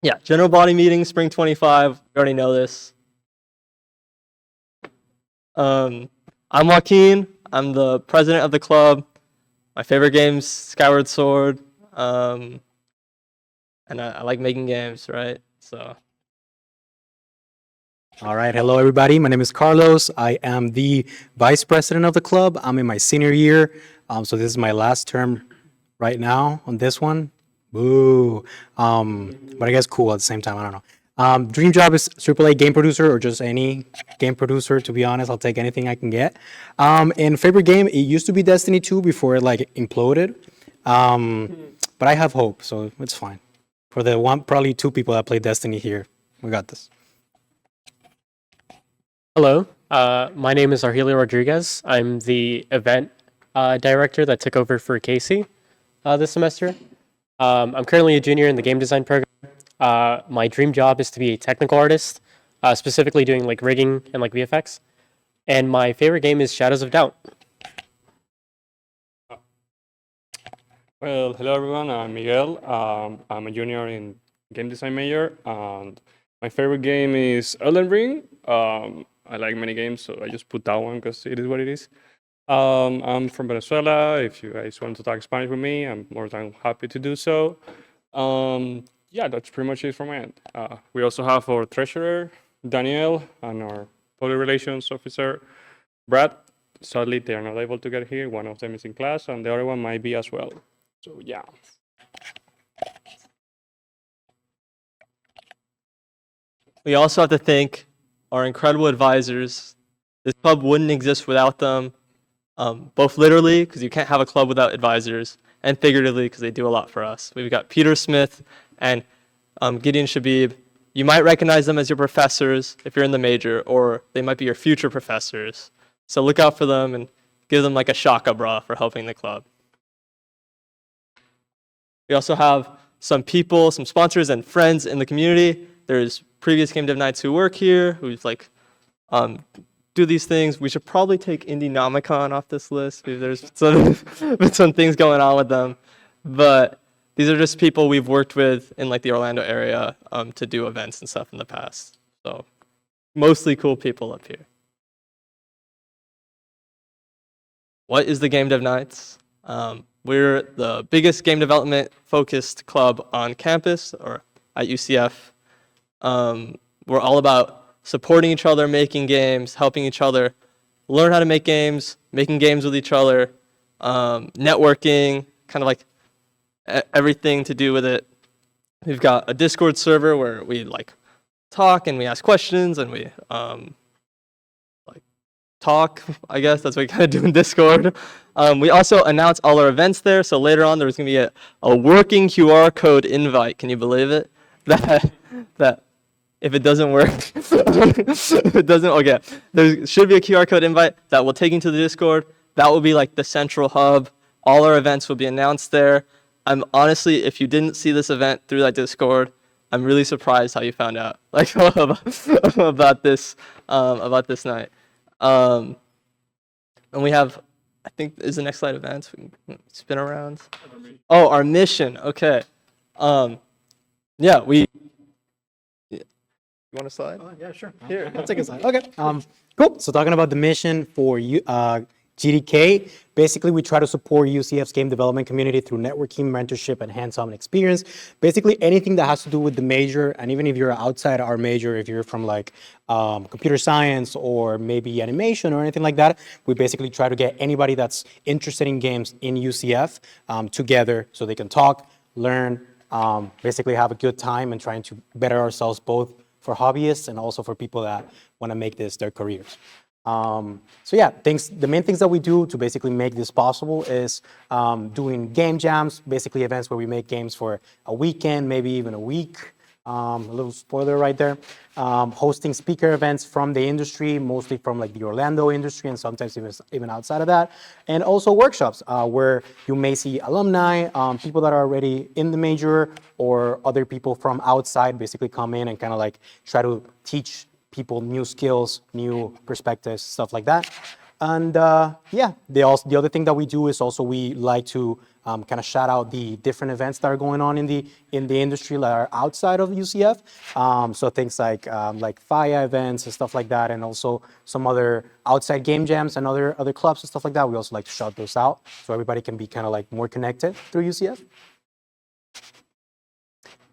Yeah, general body meeting, spring 25. You already know this. I'm Joaquin. I'm the president of the club. My favorite game's Skyward Sword. And I like making games, right? So. All right. Hello, everybody. My name is Carlos. I am the vice president of the club. I'm in my senior year. So this is my last term right now on this one. Boo. But I guess cool at the same time. I don't know. Dream job is AAA game producer or just any game producer. To be honest, I'll take anything I can get. And favorite game, it used to be Destiny 2 before it like imploded. But I have hope, so it's fine. For the probably two people that play Destiny here, we got this. Hello, my name is Argelio Rodriguez. I'm the event director that took over for Casey this semester. I'm currently a junior in the game design program. My dream job is to be a technical artist, specifically doing like rigging and like VFX. And my favorite game is Shadows of Doubt. Well, hello everyone. I'm Miguel. I'm a junior in game design major, and my favorite game is Elden Ring. I like many games, so I just put that one because it is what it is. I'm from Venezuela. If you guys want to talk Spanish with me, I'm more than happy to do so. Yeah, that's pretty much it from my end. We also have our treasurer, Daniel, and our public relations officer, Brad. Sadly, they are not able to get here. One of them is in class, and the other one might be as well. So, yeah. We also have to thank our incredible advisors. This club wouldn't exist without them, both literally, because you can't have a club without advisors, and figuratively, because they do a lot for us. We've got Peter Smith and Gideon Shabib. You might recognize them as your professors if you're in the major, or they might be your future professors. So look out for them and give them like a shaka bra for helping the club. We also have some people, some sponsors and friends in the community. There's previous Game Dev Nights who work here, who's like do these things. We should probably take Indienomicon off this list because there's some things going on with them. But these are just people we've worked with in like the Orlando area to do events and stuff in the past. So mostly cool people up here. What is the Game Dev Nights? We're the biggest game development focused club on campus or at UCF. We're all about supporting each other, making games, helping each other learn how to make games, making games with each other, networking, kind of like everything to do with it. We've got a Discord server where we like talk and we ask questions and we like talk, I guess. That's what we kind of do in Discord. We also announce all our events there. So later on, there's going to be a working QR code invite. Can you believe it? That if it doesn't work, if it doesn't, okay. There should be a QR code invite that will take you to the Discord. That will be like the central hub. All our events will be announced there. I'm honestly, if you didn't see this event through that Discord, I'm really surprised how you found out like about this night. And we have, I think, is the next slide events? We can spin around. Oh, our mission. Okay. Yeah, we. You want a slide? Yeah, sure. Here, I'll take a slide. Okay. Cool. So talking about the mission for GDK, basically we try to support UCF's game development community through networking, mentorship, and hands-on experience. Basically anything that has to do with the major, and even if you're outside our major, if you're from like computer science or maybe animation or anything like that, we basically try to get anybody that's interested in games in UCF together so they can talk, learn, basically have a good time and trying to better ourselves both for hobbyists and also for people that want to make this their careers. So yeah, the main things that we do to basically make this possible is doing game jams, basically events where we make games for a weekend, maybe even a week. A little spoiler right there. Hosting speaker events from the industry, mostly from like the Orlando industry and sometimes even outside of that. And also workshops where you may see alumni, people that are already in the major or other people from outside basically come in and kind of like try to teach people new skills, new perspectives, stuff like that. And yeah, the other thing that we do is also we like to kind of shout out the different events that are going on in the industry that are outside of UCF. So things like FIA events and stuff like that, and also some other outside game jams and other clubs and stuff like that. We also like to shout those out so everybody can be kind of like more connected through UCF.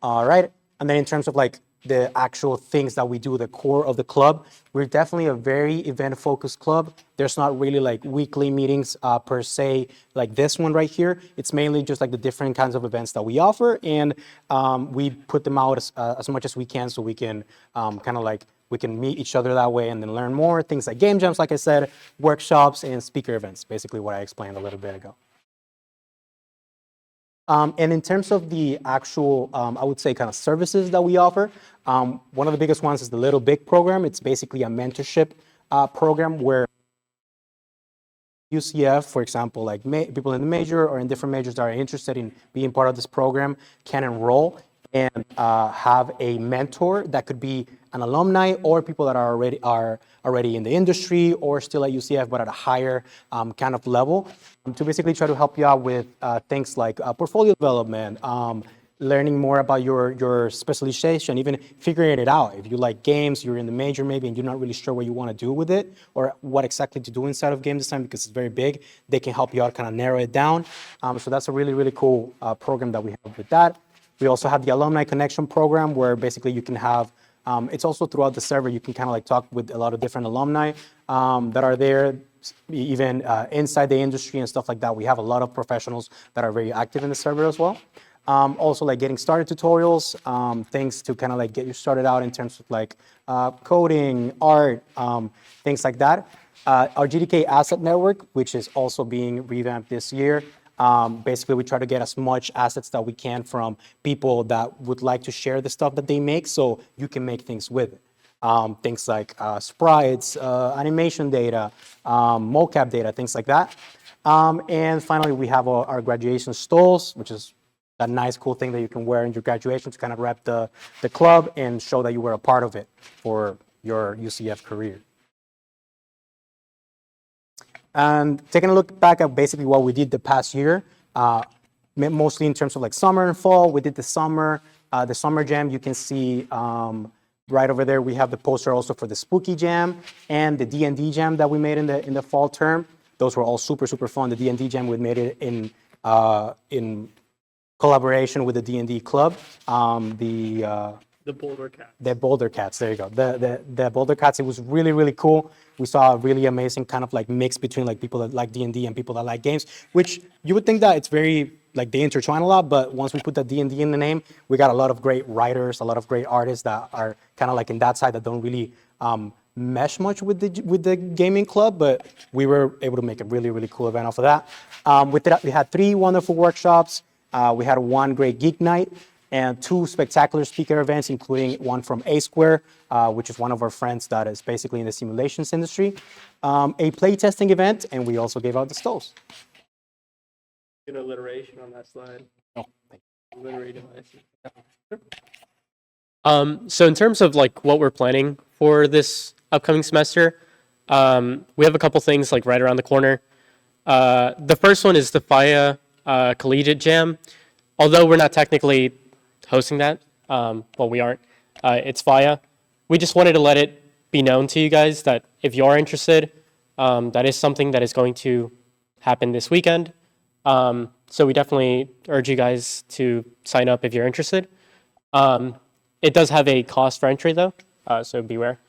All right. And then in terms of like the actual things that we do, the core of the club, we're definitely a very event-focused club. There's not really like weekly meetings per se, like this one right here. It's mainly just like the different kinds of events that we offer, and we put them out as much as we can so we can kind of like we can meet each other that way and then learn more. Things like game jams, like I said, workshops, and speaker events, basically what I explained a little bit ago. And in terms of the actual, I would say, kind of services that we offer, one of the biggest ones is the Little Big program. It's basically a mentorship program where UCF, for example, like people in the major or in different majors that are interested in being part of this program can enroll and have a mentor that could be an alumni or people that are already in the industry or still at UCF but at a higher kind of level to basically try to help you out with things like portfolio development, learning more about your specialization, even figuring it out. If you like games, you're in the major maybe, and you're not really sure what you want to do with it or what exactly to do inside of game design because it's very big, they can help you out, kind of narrow it down. So that's a really, really cool program that we have with that. We also have the Alumni Connection program where basically you can have, it's also throughout the server, you can kind of like talk with a lot of different alumni that are there, even inside the industry and stuff like that. We have a lot of professionals that are very active in the server as well. Also like getting started tutorials, things to kind of like get you started out in terms of like coding, art, things like that. Our GDK Asset Network, which is also being revamped this year. Basically, we try to get as much assets that we can from people that would like to share the stuff that they make so you can make things with it. Things like sprites, animation data, mocap data, things like that. And finally, we have our graduation stoles, which is that nice, cool thing that you can wear in your graduation to kind of rep the club and show that you were a part of it for your UCF career. And taking a look back at basically what we did the past year, mostly in terms of like summer and fall, we did the summer jam. You can see right over there, we have the poster also for the Spooky Jam and the D&D Jam that we made in the fall term. Those were all super, super fun. The D&D Jam, we made it in collaboration with the D&D Club. The Boulder Cat. The Boulder Cats, there you go. The Boulder Cats, it was really, really cool. We saw a really amazing kind of like mix between like people that like D&D and people that like games, which you would think that it's very, like they intertwine a lot, but once we put the D&D in the name, we got a lot of great writers, a lot of great artists that are kind of like in that side that don't really mesh much with the gaming club, but we were able to make a really, really cool event off of that. We had 3 wonderful workshops. We had 1 great geek night and 2 spectacular speaker events, including one from A Square, which is one of our friends that is basically in the simulations industry, a playtesting event, and we also gave out the stoves. Get alliteration on that slide. Oh, thank you. Alliterate devices. So in terms of like what we're planning for this upcoming semester, we have a couple things like right around the corner. The first one is the FIA Collegiate Jam. Although we're not technically hosting that, well, we aren't. It's FIA. We just wanted to let it be known to you guys that if you are interested, that is something that is going to happen this weekend. So we definitely urge you guys to sign up if you're interested. It does have a cost for entry though, so beware.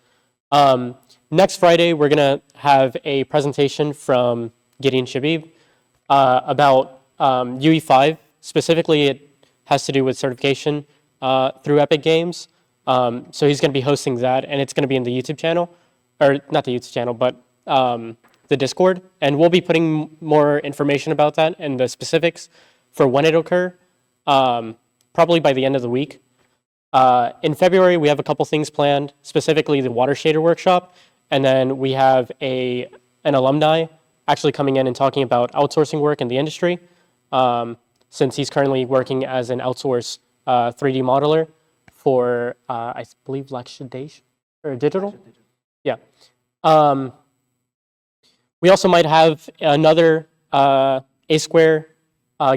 Next Friday, we're gonna have a presentation from Gideon Shabib about UE5. Specifically, it has to do with certification through Epic Games. So he's gonna be hosting that, and it's gonna be in the YouTube channel, or not the YouTube channel, but the Discord, and we'll be putting more information about that and the specifics for when it'll occur, probably by the end of the week. In February, we have a couple things planned, specifically the Water Shader workshop, and then we have an alumni actually coming in and talking about outsourcing work in the industry, since he's currently working as an outsourced 3D modeler for, I believe, Laxidation, or Digital? Yeah. We also might have another A Square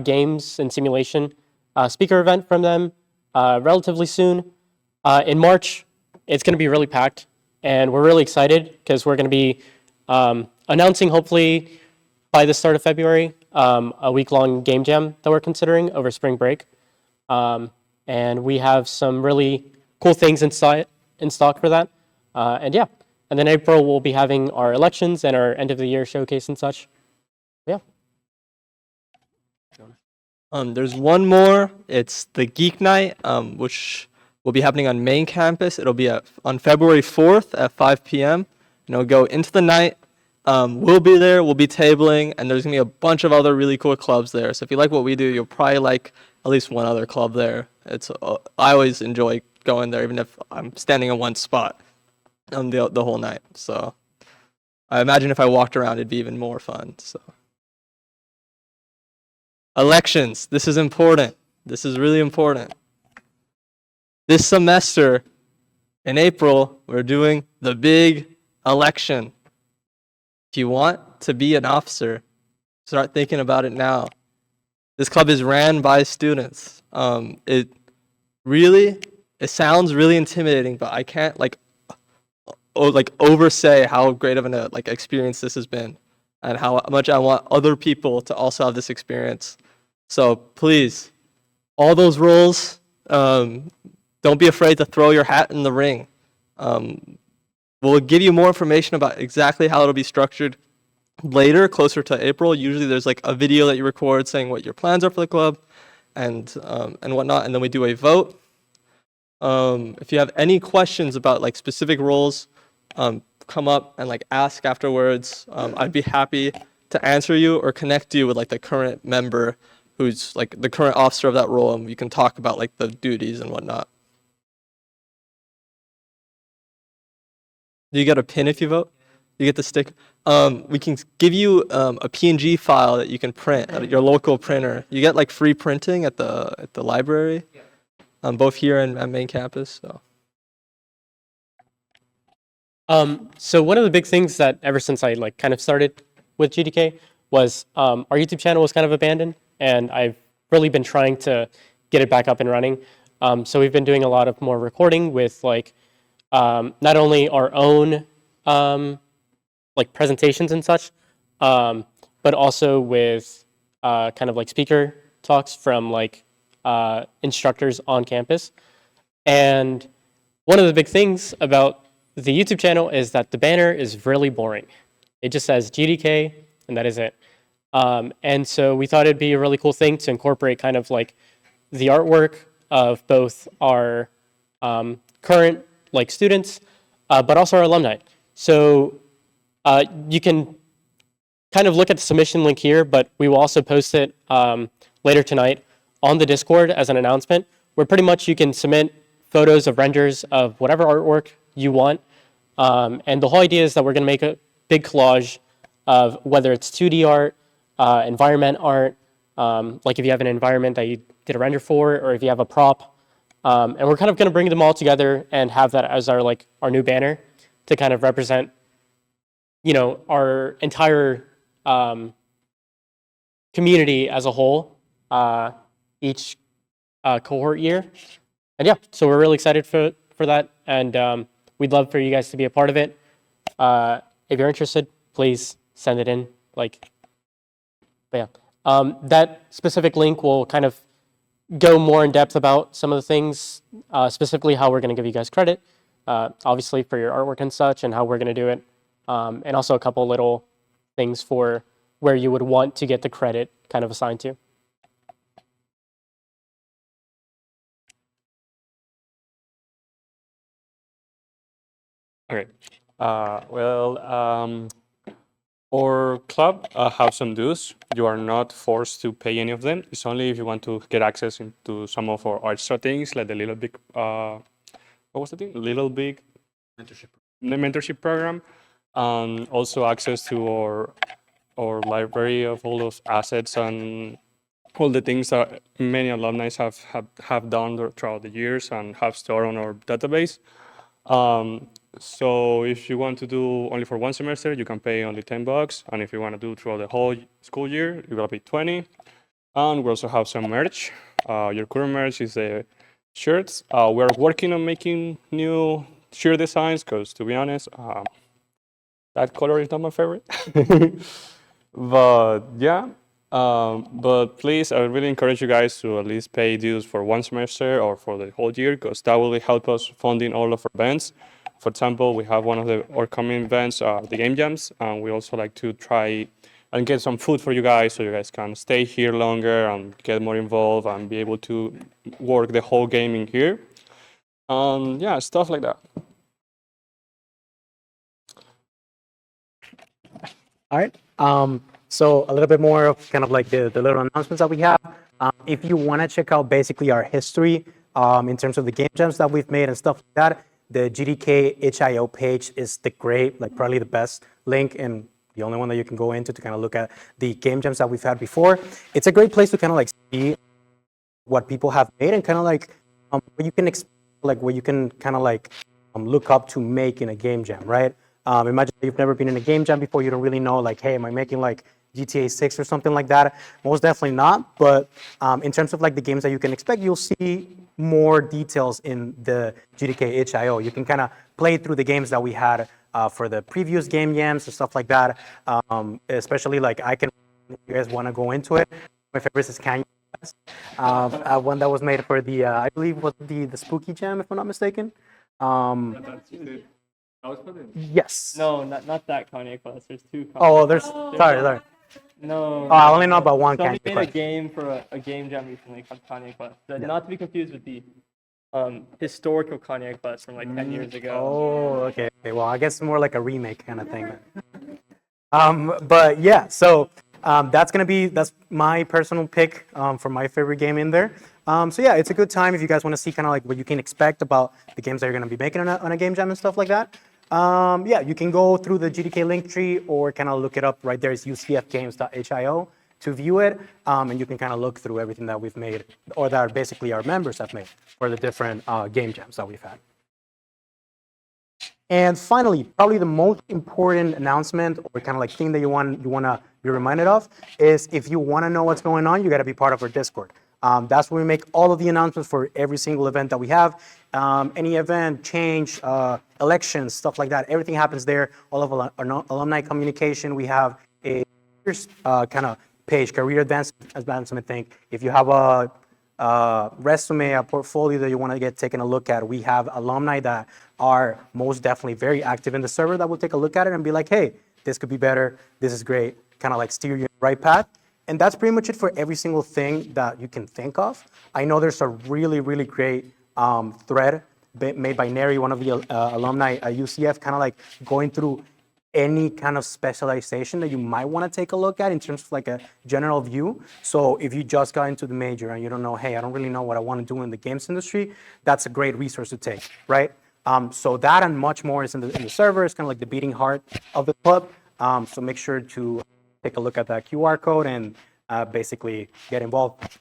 games and simulation speaker event from them relatively soon. In March, it's going to be really packed, and we're really excited because we're going to be announcing, hopefully by the start of February, a week-long game jam that we're considering over spring break. And we have some really cool things in stock for that. And yeah, and then April we'll be having our elections and our end of the year showcase and such. Yeah. There's one more. It's the Geek Night, which will be happening on main campus. It'll be on February 4th at 5 p.m. And it'll go into the night. We'll be there. We'll be tabling, and there's gonna be a bunch of other really cool clubs there. So if you like what we do, you'll probably like at least one other club there. I always enjoy going there, even if I'm standing in one spot the whole night. So I imagine if I walked around, it'd be even more fun. So elections. This is important. This is really important. This semester, in April, we're doing the big election. If you want to be an officer, start thinking about it now. This club is ran by students. It sounds really intimidating, but I can't oversay how great of an experience this has been, and how much I want other people to also have this experience. So please, all those roles, don't be afraid to throw your hat in the ring. We'll give you more information about exactly how it'll be structured later, closer to April. Usually there's like a video that you record saying what your plans are for the club and whatnot, and then we do a vote. If you have any questions about like specific roles, come up and like ask afterwards. I'd be happy to answer you or connect you with like the current member who's like the current officer of that role, and we can talk about like the duties and whatnot. Do you get a pin if you vote? You get the stick. We can give you a PNG file that you can print at your local printer. You get like free printing at the library, both here and at main campus. So one of the big things that ever since I like kind of started with GDK was our YouTube channel was kind of abandoned, and I've really been trying to get it back up and running. So we've been doing a lot of more recording with like not only our own like presentations and such, but also with kind of like speaker talks from like instructors on campus. And one of the big things about the YouTube channel is that the banner is really boring. It just says GDK and that is it. And so we thought it'd be a really cool thing to incorporate kind of like the artwork of both our current like students, but also our alumni. So you can kind of look at the submission link here, but we will also post it later tonight on the Discord as an announcement, where pretty much you can submit photos of renders of whatever artwork you want. And the whole idea is that we're going to make a big collage of whether it's 2D art, environment art, like if you have an environment that you did a render for, or if you have a prop. And we're kind of going to bring them all together and have that as our like our new banner to kind of represent, you know, our entire community as a whole, each cohort year. And yeah, so we're really excited for that, and we'd love for you guys to be a part of it. If you're interested, please send it in. But yeah, that specific link will kind of go more in depth about some of the things, specifically how we're going to give you guys credit, obviously for your artwork and such, and how we're going to do it, and also a couple little things for where you would want to get the credit kind of assigned to. Okay. Our club have some dues. You are not forced to pay any of them. It's only if you want to get access into some of our extra things, like the Little Big, what was the thing? Little Big mentorship program, and also access to our library of all those assets and all the things that many alumni have done throughout the years and have stored on our database. So if you want to do only for one semester, you can pay only $10, and if you want to do throughout the whole school year, you gotta pay 20. And we also have some merch. Your current merch is the shirts. We're working on making new shirt designs because, to be honest, that color is not my favorite. But yeah, but please, I really encourage you guys to at least pay dues for one semester or for the whole year, because that will help us funding all of our events. For example, we have one of the upcoming events, the game jams, and we also like to try and get some food for you guys so you guys can stay here longer and get more involved and be able to work the whole game in here. Yeah, stuff like that. All right. So a little bit more of kind of like the little announcements that we have. If you want to check out basically our history in terms of the game jams that we've made and stuff like that, the GDK HIO page is the great, like probably the best link and the only one that you can go into to kind of look at the game jams that we've had before. It's a great place to kind of like see what people have made and kind of like what you can like what you can kind of like look up to make in a game jam, right? Imagine you've never been in a game jam before, you don't really know like, hey, am I making like GTA 6 or something like that? Most definitely not, but in terms of like the games that you can expect, you'll see more details in the GDK HIO. You can kind of play through the games that we had for the previous game jams and stuff like that, especially like if you guys want to go into it. My favorite is Canyon. One that was made for the, I believe was the Spooky Jam, if I'm not mistaken. Yes. No, not that Kanye Quest. There's two. Kanye Oh, sorry. No. Oh, I only know about one Somebody Kanye made Quest. a game for a game jam recently called Kanye Quest. Not to be confused with the historical Kanye Quest from like 10 years ago. Oh, okay. Well, I guess more like a remake kind of thing. But yeah, so that's my personal pick for my favorite game in there. So yeah, it's a good time if you guys want to see kind of like what you can expect about the games that you're going to be making on a game jam and stuff like that. Yeah, you can go through the GDK link tree or kind of look it up right there. It's ucfgames.hio to view it, and you can kind of look through everything that we've made or that basically our members have made for the different game jams that we've had. And finally, probably the most important announcement or kind of like thing that you want to be reminded of is if you want to know what's going on, you got to be part of our Discord. That's where we make all of the announcements for every single event that we have. Any event, change, elections, stuff like that. Everything happens there. All of our alumni communication. We have a kind of page, career advancement thing. If you have a resume, a portfolio that you want to get taken a look at, we have alumni that are most definitely very active in the server that will take a look at it and be like, hey, this could be better. This is great. Kind of like steer you in the right path. And that's pretty much it for every single thing that you can think of. I know there's a really, really great thread made by Neri, one of the alumni at UCF, kind of like going through any kind of specialization that you might want to take a look at in terms of like a general view. So if you just got into the major and you don't know, hey, I don't really know what I want to do in the games industry, that's a great resource to take, right? So that and much more is in the server. It's kind of like the beating heart of the club. So make sure to take a look at that QR code and basically get involved.